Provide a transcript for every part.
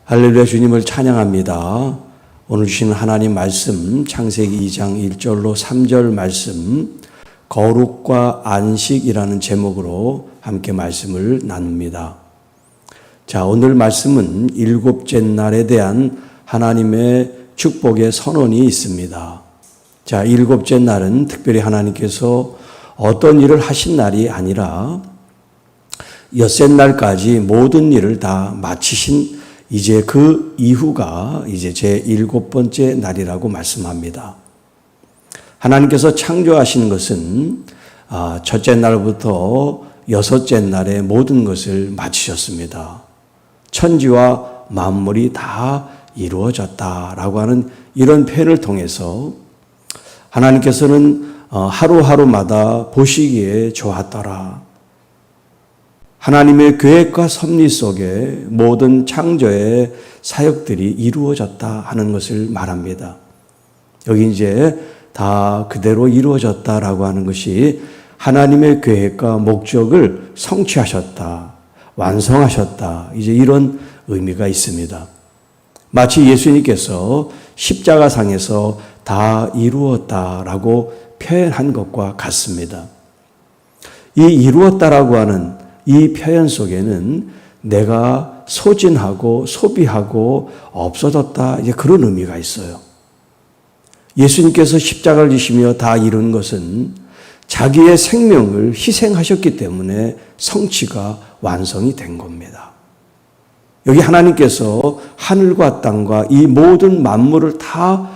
할렐루야, 주님을 찬양합니다. 오늘 주시는 하나님 말씀 창세기 2장 1절로 3절 말씀 거룩과 안식이라는 제목으로 함께 말씀을 나눕니다. 자, 오늘 말씀은 일곱째 날에 대한 하나님의 축복의 선언이 있습니다. 자, 일곱째 날은 특별히 하나님께서 어떤 일을 하신 날이 아니라 엿새 날까지 모든 일을 다 마치신 이제 그 이후가 이제 제 일곱 번째 날이라고 말씀합니다. 하나님께서 창조하신 것은 첫째 날부터 여섯째 날에 모든 것을 마치셨습니다. 천지와 만물이 다 이루어졌다라고 하는 이런 표현을 통해서 하나님께서는 하루하루마다 보시기에 좋았더라. 하나님의 계획과 섭리 속에 모든 창조의 사역들이 이루어졌다 하는 것을 말합니다. 여기 이제 다 그대로 이루어졌다라고 하는 것이 하나님의 계획과 목적을 성취하셨다, 완성하셨다, 이제 이런 의미가 있습니다. 마치 예수님께서 십자가상에서 다 이루었다라고 표현한 것과 같습니다. 이 이루었다라고 하는 이 표현 속에는 내가 소진하고 소비하고 없어졌다, 이제 그런 의미가 있어요. 예수님께서 십자가를 지시며 다 이룬 것은 자기의 생명을 희생하셨기 때문에 성취가 완성이 된 겁니다. 여기 하나님께서 하늘과 땅과 이 모든 만물을 다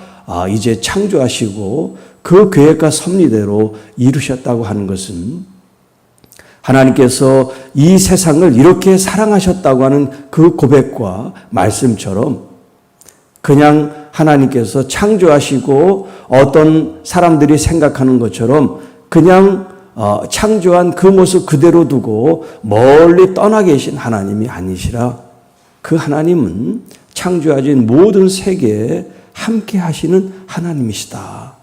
이제 창조하시고 그 계획과 섭리대로 이루셨다고 하는 것은 하나님께서 이 세상을 이렇게 사랑하셨다고 하는 그 고백과 말씀처럼 그냥 하나님께서 창조하시고 어떤 사람들이 생각하는 것처럼 그냥 창조한 그 모습 그대로 두고 멀리 떠나 계신 하나님이 아니시라 그 하나님은 창조하신 모든 세계에 함께 하시는 하나님이시다.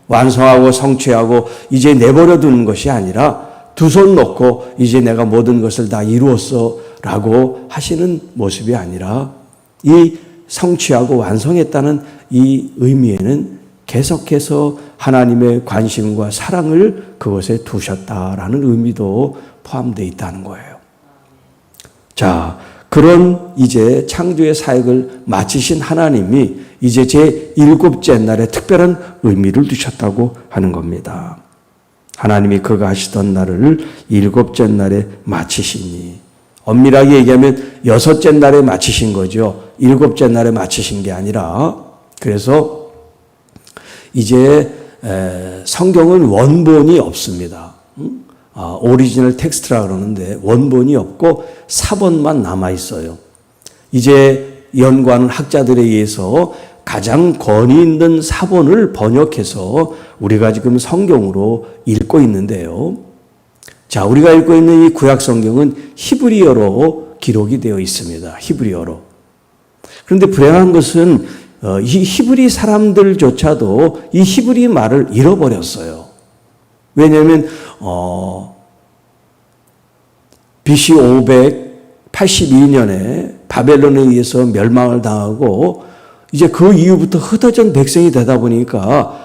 완성하고 성취하고 이제 내버려 두는 것이 아니라 두 손 놓고 이제 내가 모든 것을 다 이루었어 라고 하시는 모습이 아니라 이 성취하고 완성했다는 이 의미에는 계속해서 하나님의 관심과 사랑을 그것에 두셨다라는 의미도 포함되어 있다는 거예요. 자, 그런 이제 창조의 사역을 마치신 하나님이 이제 제 일곱째 날에 특별한 의미를 두셨다고 하는 겁니다. 하나님이 그가 하시던 날을 일곱째 날에 마치시니, 엄밀하게 얘기하면 여섯째 날에 마치신 거죠. 일곱째 날에 마치신 게 아니라. 그래서 이제 성경은 원본이 없습니다. 오리지널 텍스트라 그러는데 원본이 없고 사본만 남아 있어요. 이제 연구하는 학자들에 의해서 가장 권위 있는 사본을 번역해서 우리가 지금 성경으로 읽고 있는데요. 자, 우리가 읽고 있는 이 구약 성경은 히브리어로 기록이 되어 있습니다. 히브리어로. 그런데 불행한 것은 이 히브리 사람들조차도 이 히브리 말을 잃어버렸어요. 왜냐하면 BC 582년에 바벨론에 의해서 멸망을 당하고 이제 그 이후부터 흩어진 백성이 되다 보니까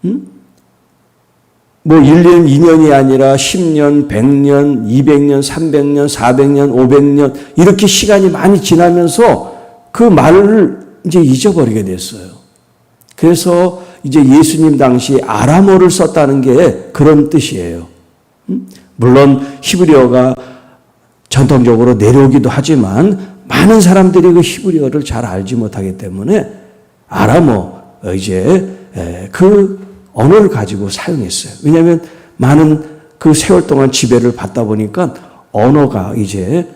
뭐 1년, 2년이 아니라 10년, 100년, 200년, 300년, 400년, 500년 이렇게 시간이 많이 지나면서 그 말을 이제 잊어버리게 됐어요. 그래서 이제 예수님 당시 아람어를 썼다는 게 그런 뜻이에요. 물론 히브리어가 전통적으로 내려오기도 하지만 많은 사람들이 그 히브리어를 잘 알지 못하기 때문에 아람어 이제 그 언어를 가지고 사용했어요. 왜냐하면 많은 그 세월 동안 지배를 받다 보니까 언어가 이제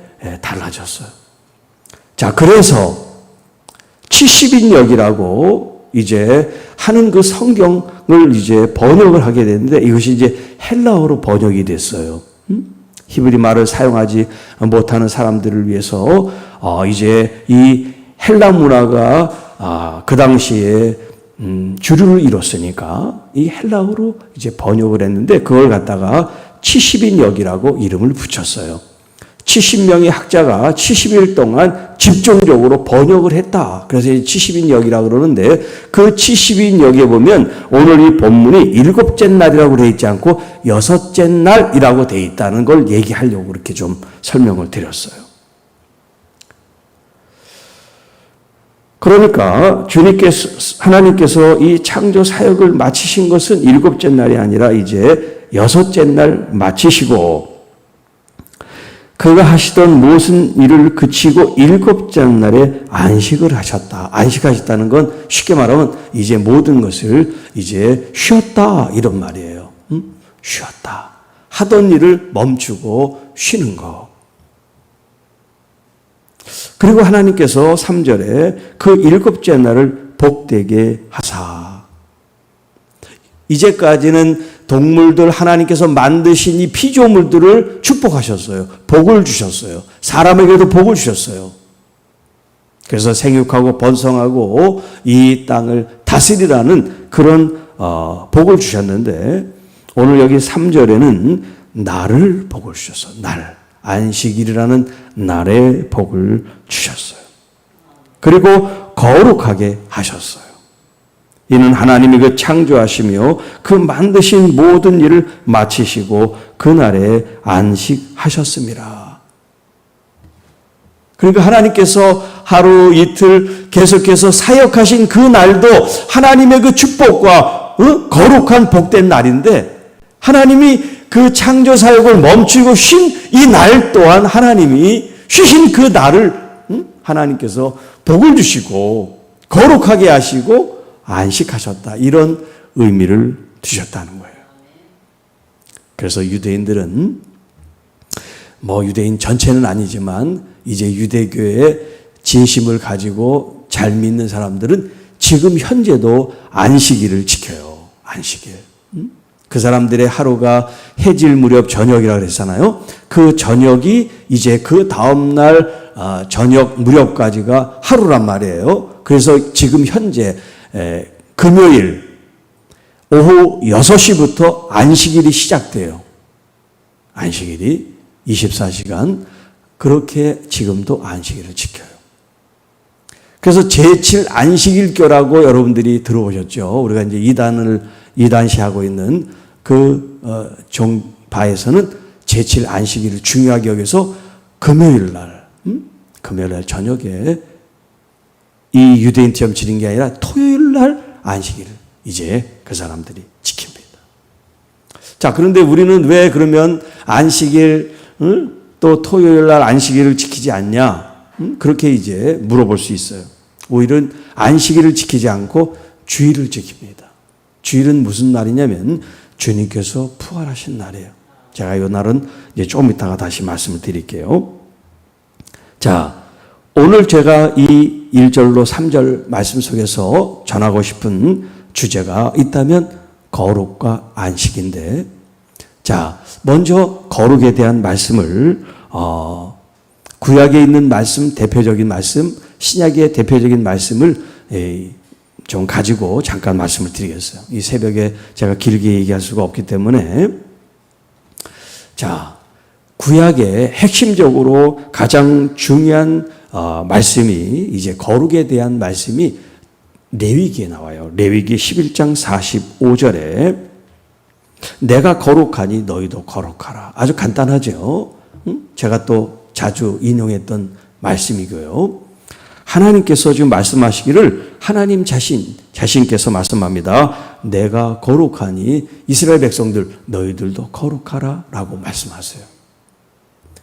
달라졌어요. 자, 그래서 70인역이라고 이제 하는 그 성경을 이제 번역을 하게 됐는데 이것이 이제 헬라어로 번역이 됐어요. 히브리 말을 사용하지 못하는 사람들을 위해서 이제 이 헬라 문화가 그 당시에 주류를 이뤘으니까 이 헬라어로 이제 번역을 했는데 그걸 갖다가 70인역이라고 이름을 붙였어요. 70명의 학자가 70일 동안 집중적으로 번역을 했다. 그래서 70인역이라고 그러는데 그 70인역에 보면 오늘 이 본문이 일곱째 날이라고 되어 있지 않고 여섯째 날이라고 되어 있다는 걸 얘기하려고 그렇게 좀 설명을 드렸어요. 그러니까 하나님께서 이 창조 사역을 마치신 것은 일곱째 날이 아니라 이제 여섯째 날 마치시고 그가 하시던 모든 일을 그치고 일곱째 날에 안식을 하셨다. 안식하셨다는 건 쉽게 말하면 이제 모든 것을 이제 쉬었다 이런 말이에요. 쉬었다. 하던 일을 멈추고 쉬는 거. 그리고 하나님께서 3절에 그 일곱째 날을 복되게 하사. 이제까지는 동물들 하나님께서 만드신 이 피조물들을 축복하셨어요. 복을 주셨어요. 사람에게도 복을 주셨어요. 그래서 생육하고 번성하고 이 땅을 다스리라는 그런 복을 주셨는데 오늘 여기 3절에는 날을 복을 주셨어요. 날. 안식일이라는 날의 복을 주셨어요. 그리고 거룩하게 하셨어요. 이는 하나님이 그 창조하시며 그 만드신 모든 일을 마치시고 그날에 안식하셨습니다. 그러니까 하나님께서 하루 이틀 계속해서 사역하신 그 날도 하나님의 그 축복과 거룩한 복된 날인데 하나님이 그 창조 사역을 멈추고 쉰 이 날 또한 하나님이 쉬신 그 날을 하나님께서 복을 주시고 거룩하게 하시고 안식하셨다. 이런 의미를 두셨다는 거예요. 그래서 유대인들은 유대인 전체는 아니지만 이제 유대교의 진심을 가지고 잘 믿는 사람들은 지금 현재도 안식일을 지켜요. 안식일. 그 사람들의 하루가 해질 무렵 저녁이라고 그랬잖아요. 그 저녁이 이제 그 다음날 저녁 무렵까지가 하루란 말이에요. 그래서 지금 현재 금요일 오후 6시부터 안식일이 시작돼요. 안식일이 24시간 그렇게 지금도 안식일을 지켜요. 그래서 제7 안식일교라고 여러분들이 들어보셨죠. 우리가 이제 이단시하고 있는 그 종파에서는 제7 안식일을 중요하게 여겨서 금요일 날 저녁에 이 유대인처럼 지는 게 아니라 토요일 날 안식일을 이제 그 사람들이 지킵니다. 자, 그런데 우리는 왜 그러면 안식일 또 토요일 날 안식일을 지키지 않냐? 그렇게 이제 물어볼 수 있어요. 오히려 안식일을 지키지 않고 주일을 지킵니다. 주일은 무슨 날이냐면 주님께서 부활하신 날이에요. 제가 이 날은 이제 조금 이따가 다시 말씀을 드릴게요. 자, 오늘 제가 이 1절로 3절 말씀 속에서 전하고 싶은 주제가 있다면 거룩과 안식인데, 자, 먼저 거룩에 대한 말씀을 구약에 있는 말씀, 대표적인 말씀, 신약의 대표적인 말씀을 좀 가지고 잠깐 말씀을 드리겠어요. 이 새벽에 제가 길게 얘기할 수가 없기 때문에. 자, 구약의 핵심적으로 가장 중요한 말씀이 이제 거룩에 대한 말씀이 레위기에 나와요. 레위기 11장 45절에 내가 거룩하니 너희도 거룩하라. 아주 간단하죠. 제가 또 자주 인용했던 말씀이고요. 하나님께서 지금 말씀하시기를 하나님 자신께서 말씀합니다. 내가 거룩하니 이스라엘 백성들 너희들도 거룩하라 라고 말씀하세요.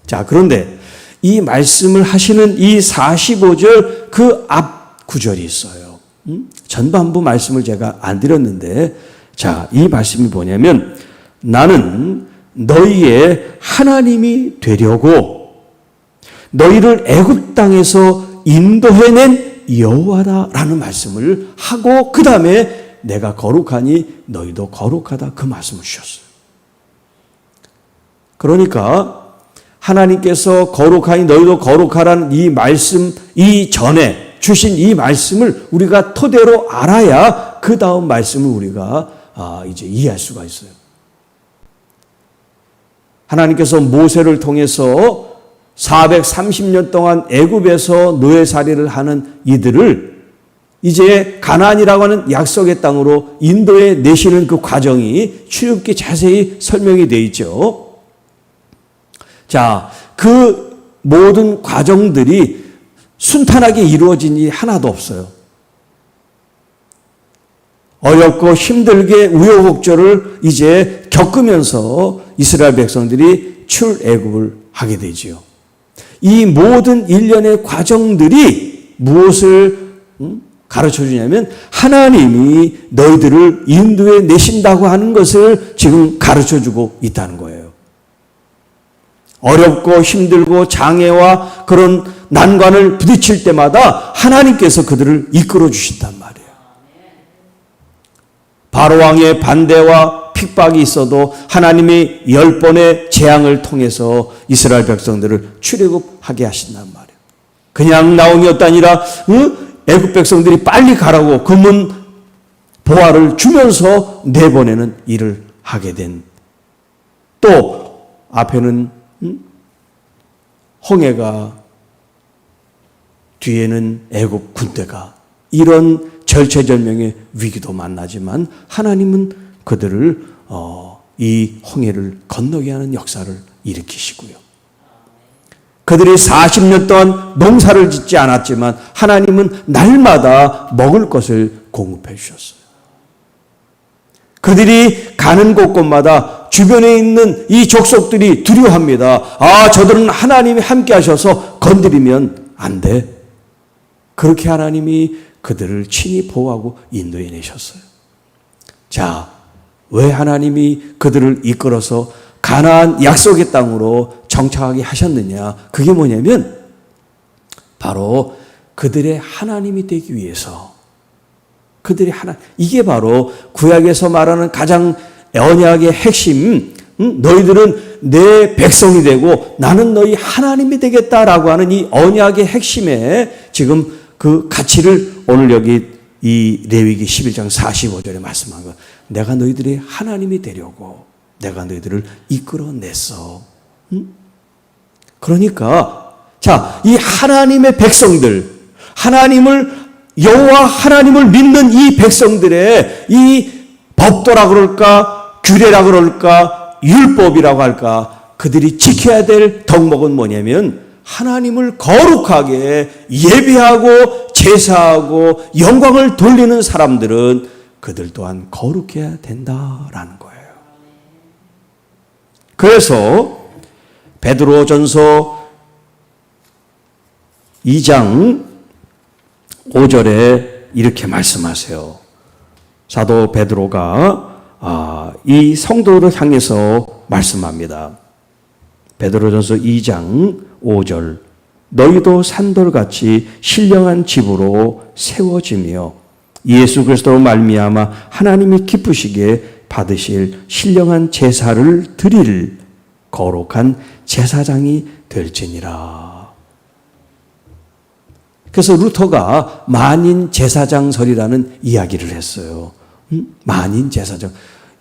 자, 그런데 이 말씀을 하시는 이 45절 그 앞 구절이 있어요. 전반부 말씀을 제가 안 드렸는데, 자, 이 말씀이 뭐냐면 나는 너희의 하나님이 되려고 너희를 애굽 땅에서 인도해낸 여호와다라는 말씀을 하고 그 다음에 내가 거룩하니 너희도 거룩하다 그 말씀을 주셨어요. 그러니까 하나님께서 거룩하니 너희도 거룩하라는 이 말씀 이전에 주신 이 말씀을 우리가 토대로 알아야 그 다음 말씀을 우리가 이제 이해할 수가 있어요. 하나님께서 모세를 통해서 430년 동안 애굽에서 노예살이를 하는 이들을 이제 가나안이라고 하는 약속의 땅으로 인도에 내시는 그 과정이 출애굽기 자세히 설명이 되어 있죠. 자, 그 모든 과정들이 순탄하게 이루어진 일이 하나도 없어요. 어렵고 힘들게 우여곡절을 이제 겪으면서 이스라엘 백성들이 출애굽을 하게 되지요. 이 모든 일련의 과정들이 무엇을 가르쳐 주냐면 하나님이 너희들을 인도에 내신다고 하는 것을 지금 가르쳐 주고 있다는 거예요. 어렵고 힘들고 장애와 그런 난관을 부딪힐 때마다 하나님께서 그들을 이끌어 주신단 말이에요. 바로왕의 반대와 핍박이 있어도 하나님이 10번의 재앙을 통해서 이스라엘 백성들을 출애굽하게 하신단 말이에요. 그냥 나온 것도 아니라 애굽 백성들이 빨리 가라고 금은 보화를 주면서 내보내는 일을 하게 된, 또 앞에는 홍해가, 뒤에는 애굽 군대가, 이런 절체절명의 위기도 만나지만 하나님은 그들을 이 홍해를 건너게 하는 역사를 일으키시고요. 그들이 40년 동안 농사를 짓지 않았지만 하나님은 날마다 먹을 것을 공급해 주셨어요. 그들이 가는 곳곳마다 주변에 있는 이 족속들이 두려워합니다. 아, 저들은 하나님이 함께 하셔서 건드리면 안 돼. 그렇게 하나님이 그들을 친히 보호하고 인도해 내셨어요. 자, 왜 하나님이 그들을 이끌어서 가나안 약속의 땅으로 정착하게 하셨느냐? 그게 뭐냐면 바로 그들의 하나님이 되기 위해서, 그들의 이게 바로 구약에서 말하는 가장 언약의 핵심, 너희들은 내 백성이 되고 나는 너희 하나님이 되겠다라고 하는 이 언약의 핵심에 지금 그 가치를 오늘 여기 이 레위기 11장 45절에 말씀한 거, 내가 너희들의 하나님이 되려고 내가 너희들을 이끌어냈어. 그러니까 자, 이 하나님의 백성들, 하나님을, 여호와 하나님을 믿는 이 백성들의 이 법도라 그럴까, 규례라 그럴까, 율법이라고 할까, 그들이 지켜야 될 덕목은 뭐냐면 하나님을 거룩하게 예배하고 제사하고 영광을 돌리는 사람들은 그들 또한 거룩해야 된다라는 거예요. 그래서 베드로전서 2장 5절에 이렇게 말씀하세요. 사도 베드로가 이 성도를 향해서 말씀합니다. 베드로전서 2장 5절, 너희도 산돌같이 신령한 집으로 세워지며 예수 그리스도로 말미암아 하나님이 기쁘시게 받으실 신령한 제사를 드릴 거룩한 제사장이 될지니라. 그래서 루터가 만인 제사장설이라는 이야기를 했어요. 만인 제사장.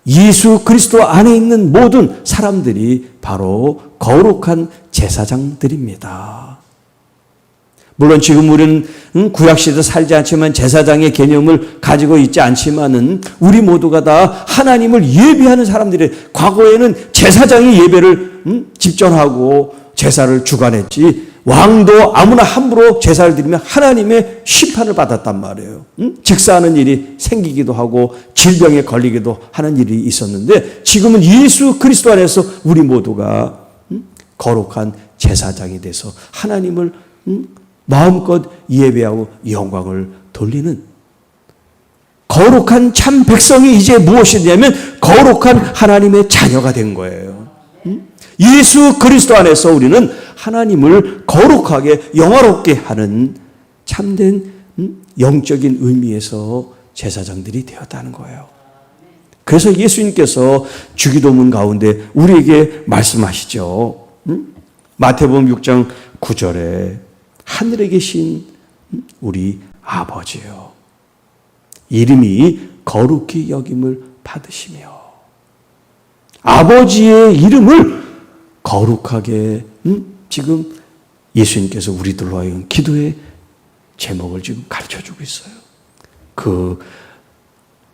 예수 그리스도 안에 있는 모든 사람들이 바로 거룩한 제사장들입니다. 물론 지금 우리는 구약시대 살지 않지만 제사장의 개념을 가지고 있지 않지만은 우리 모두가 다 하나님을 예배하는 사람들이, 과거에는 제사장이 예배를 집전하고 제사를 주관했지, 왕도 아무나 함부로 제사를 드리면 하나님의 심판을 받았단 말이에요. 직사하는 일이 생기기도 하고 질병에 걸리기도 하는 일이 있었는데, 지금은 예수 그리스도 안에서 우리 모두가 거룩한 제사장이 돼서 하나님을 마음껏 예배하고 영광을 돌리는 거룩한 참 백성이 이제 무엇이냐면 거룩한 하나님의 자녀가 된 거예요. 예수 그리스도 안에서 우리는 하나님을 거룩하게 영화롭게 하는 참된 영적인 의미에서 제사장들이 되었다는 거예요. 그래서 예수님께서 주기도문 가운데 우리에게 말씀하시죠. 마태복음 6장 9절에 하늘에 계신 우리 아버지요, 이름이 거룩히 여김을 받으시며, 아버지의 이름을 거룩하게 지금 예수님께서 우리들로 하여금 기도의 제목을 지금 가르쳐주고 있어요. 그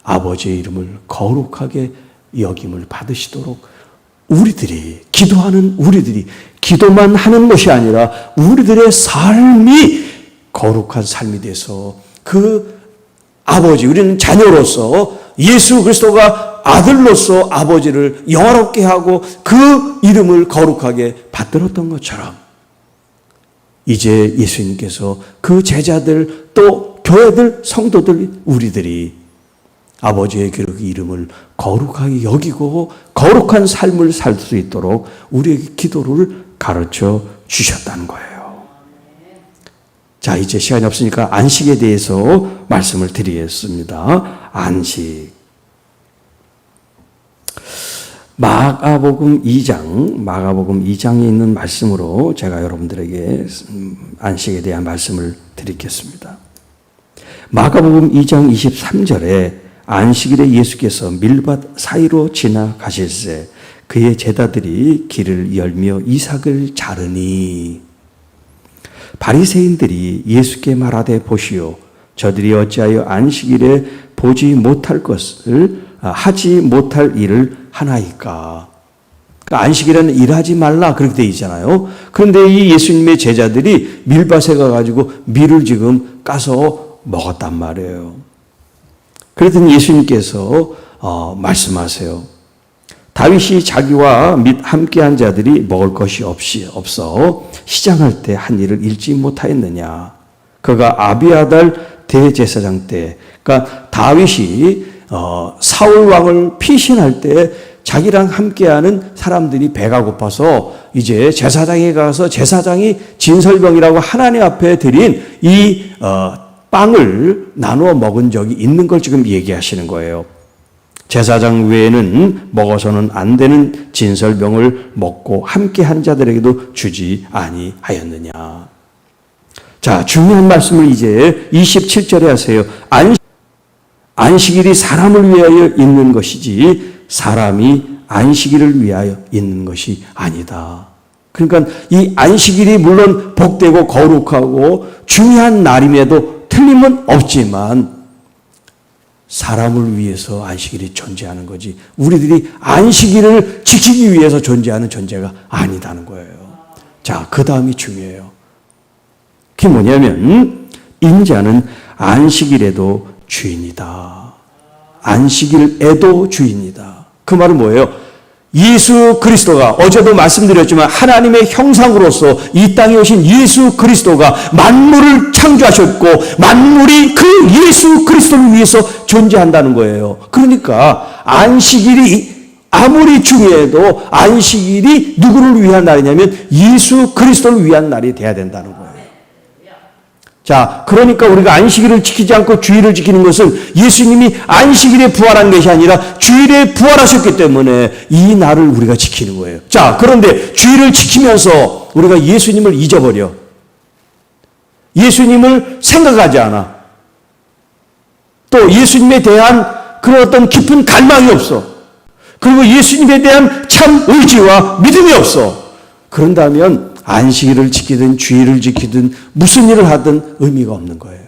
아버지의 이름을 거룩하게 여김을 받으시도록 우리들이, 기도하는 우리들이 기도만 하는 것이 아니라 우리들의 삶이 거룩한 삶이 돼서 그 아버지, 우리는 자녀로서 예수 그리스도가 아들로서 아버지를 영화롭게 하고 그 이름을 거룩하게 받들었던 것처럼 이제 예수님께서 그 제자들 또 교회들 성도들 우리들이 아버지의 이름을 거룩하게 여기고 거룩한 삶을 살 수 있도록 우리에게 기도를 가르쳐 주셨다는 거예요. 자, 이제 시간이 없으니까 안식에 대해서 말씀을 드리겠습니다. 안식. 마가복음 2장에 있는 말씀으로 제가 여러분들에게 안식에 대한 말씀을 드리겠습니다. 마가복음 2장 23절에 안식일에 예수께서 밀밭 사이로 지나가실새 그의 제자들이 길을 열며 이삭을 자르니 바리새인들이 예수께 말하되 보시오 저들이 어찌하여 안식일에 보지 못할 것을 하지 못할 일을 하나이까. 그러니까 안식일에는 일하지 말라 그렇게 되어 있잖아요. 그런데 이 예수님의 제자들이 밀밭에 가가지고 밀을 지금 까서 먹었단 말이에요. 그랬더니 예수님께서 말씀하세요. 다윗이 자기와 및 함께한 자들이 먹을 것이 없어 시장할 때 한 일을 잃지 못하였느냐. 그가 아비아달 대제사장 때, 그러니까 다윗이 사울 왕을 피신할 때 자기랑 함께하는 사람들이 배가 고파서 이제 제사장에 가서 제사장이 진설병이라고 하나님 앞에 드린 이 빵을 나누어 먹은 적이 있는 걸 지금 얘기하시는 거예요. 제사장 외에는 먹어서는 안 되는 진설병을 먹고 함께한 자들에게도 주지 아니하였느냐. 자, 중요한 말씀을 이제 27절에 하세요. 안식일이 사람을 위하여 있는 것이지 사람이 안식일을 위하여 있는 것이 아니다. 그러니까 이 안식일이 물론 복되고 거룩하고 중요한 날임에도 틀림은 없지만 사람을 위해서 안식일이 존재하는 거지 우리들이 안식일을 지키기 위해서 존재하는 존재가 아니다는 거예요. 자, 그 다음이 중요해요. 그게 뭐냐면 인자는 안식일에도 주인이다. 안식일에도 주인이다. 그 말은 뭐예요? 예수 그리스도가 어제도 말씀드렸지만 하나님의 형상으로서 이 땅에 오신 예수 그리스도가 만물을 창조하셨고 만물이 그 예수 그리스도를 위해서 존재한다는 거예요. 그러니까 안식일이 아무리 중요해도 안식일이 누구를 위한 날이냐면 예수 그리스도를 위한 날이 돼야 된다는 거예요. 자, 그러니까 우리가 안식일을 지키지 않고 주일을 지키는 것은 예수님이 안식일에 부활한 것이 아니라 주일에 부활하셨기 때문에 이 날을 우리가 지키는 거예요. 자, 그런데 주일을 지키면서 우리가 예수님을 잊어버려. 예수님을 생각하지 않아. 또 예수님에 대한 그런 어떤 깊은 갈망이 없어. 그리고 예수님에 대한 참 의지와 믿음이 없어. 그런다면 안식일을 지키든 주일을 지키든 무슨 일을 하든 의미가 없는 거예요.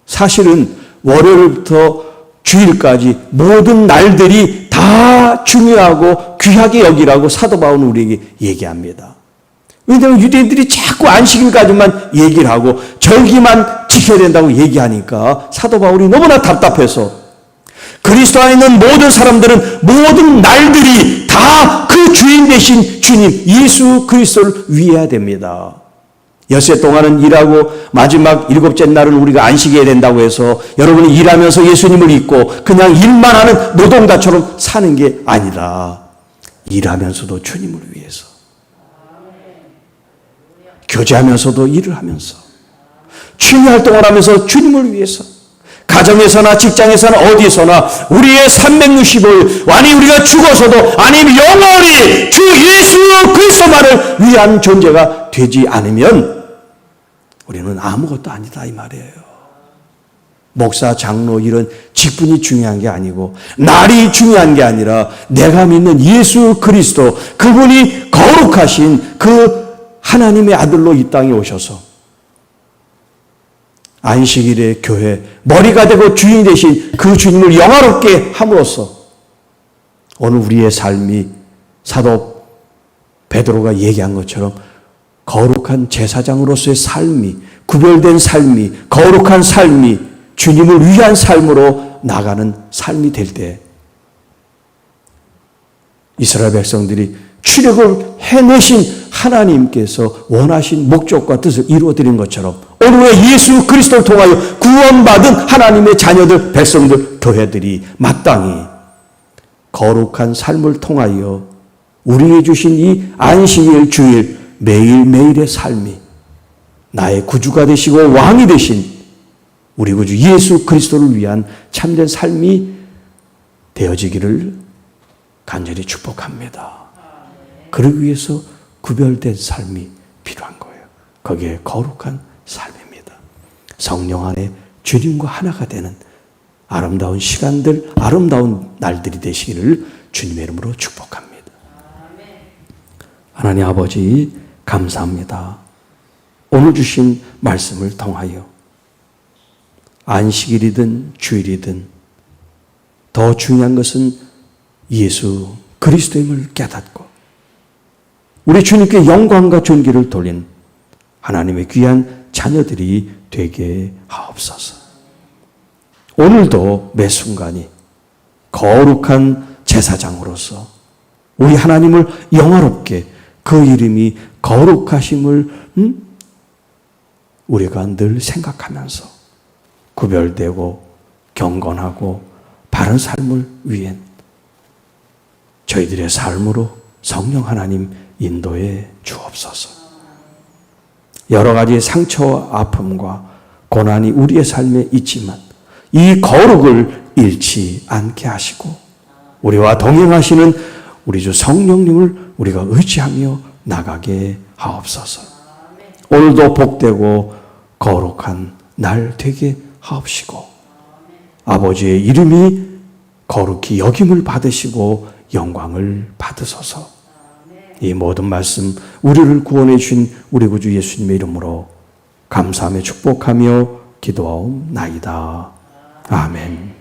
사실은 월요일부터 주일까지 모든 날들이 다 중요하고 귀하게 여기라고 사도 바울은 우리에게 얘기합니다. 왜냐하면 유대인들이 자꾸 안식일까지만 얘기를 하고 절기만 지켜야 된다고 얘기하니까 사도 바울이 너무나 답답해서 그리스도 안에 있는 모든 사람들은 모든 날들이 다 그 주인 되신 주님 예수 그리스도를 위해야 됩니다. 엿새 동안은 일하고 마지막 7째 날은 우리가 안식해야 된다고 해서 여러분이 일하면서 예수님을 잊고 그냥 일만 하는 노동자처럼 사는 게 아니라 일하면서도 주님을 위해서 교제하면서도 일을 하면서 취미 활동을 하면서 주님을 위해서 가정에서나 직장에서나 어디서나 우리의 365일 아니 우리가 죽어서도 아니면 영원히 주 예수 그리스도만을 위한 존재가 되지 않으면 우리는 아무것도 아니다 이 말이에요. 목사, 장로 이런 직분이 중요한 게 아니고 날이 중요한 게 아니라 내가 믿는 예수 그리스도 그분이 거룩하신 그 하나님의 아들로 이 땅에 오셔서 안식일의 교회 머리가 되고 주인이 되신 그 주님을 영화롭게 함으로써 오늘 우리의 삶이 사도 베드로가 얘기한 것처럼 거룩한 제사장으로서의 삶이 구별된 삶이 거룩한 삶이 주님을 위한 삶으로 나가는 삶이 될 때 이스라엘 백성들이 출애굽을 해내신 하나님께서 원하신 목적과 뜻을 이루어드린 것처럼 오늘의 예수 그리스도를 통하여 구원받은 하나님의 자녀들, 백성들, 교회들이 마땅히 거룩한 삶을 통하여 우리에게 주신 이 안식일 주일 매일매일의 삶이 나의 구주가 되시고 왕이 되신 우리 구주 예수 그리스도를 위한 참된 삶이 되어지기를 간절히 축복합니다. 그러기 위해서 구별된 삶이 필요한 거예요. 거기에 거룩한 삶입니다. 성령 안에 주님과 하나가 되는 아름다운 시간들, 아름다운 날들이 되시기를 주님의 이름으로 축복합니다. 하나님 아버지 감사합니다. 오늘 주신 말씀을 통하여 안식일이든 주일이든 더 중요한 것은 예수 그리스도임을 깨닫고 우리 주님께 영광과 존귀를 돌린 하나님의 귀한 자녀들이 되게 하옵소서. 오늘도 매 순간이 거룩한 제사장으로서 우리 하나님을 영화롭게 그 이름이 거룩하심을 우리가 늘 생각하면서 구별되고 경건하고 바른 삶을 위해 저희들의 삶으로 성령 하나님 인도해 주옵소서. 여러 가지 상처와 아픔과 고난이 우리의 삶에 있지만 이 거룩을 잃지 않게 하시고 우리와 동행하시는 우리 주 성령님을 우리가 의지하며 나가게 하옵소서. 오늘도 복되고 거룩한 날 되게 하옵시고 아버지의 이름이 거룩히 여김을 받으시고 영광을 받으소서. 이 모든 말씀 우리를 구원해 주신 우리 구주 예수님의 이름으로 감사하며 축복하며 기도하옵나이다. 아멘.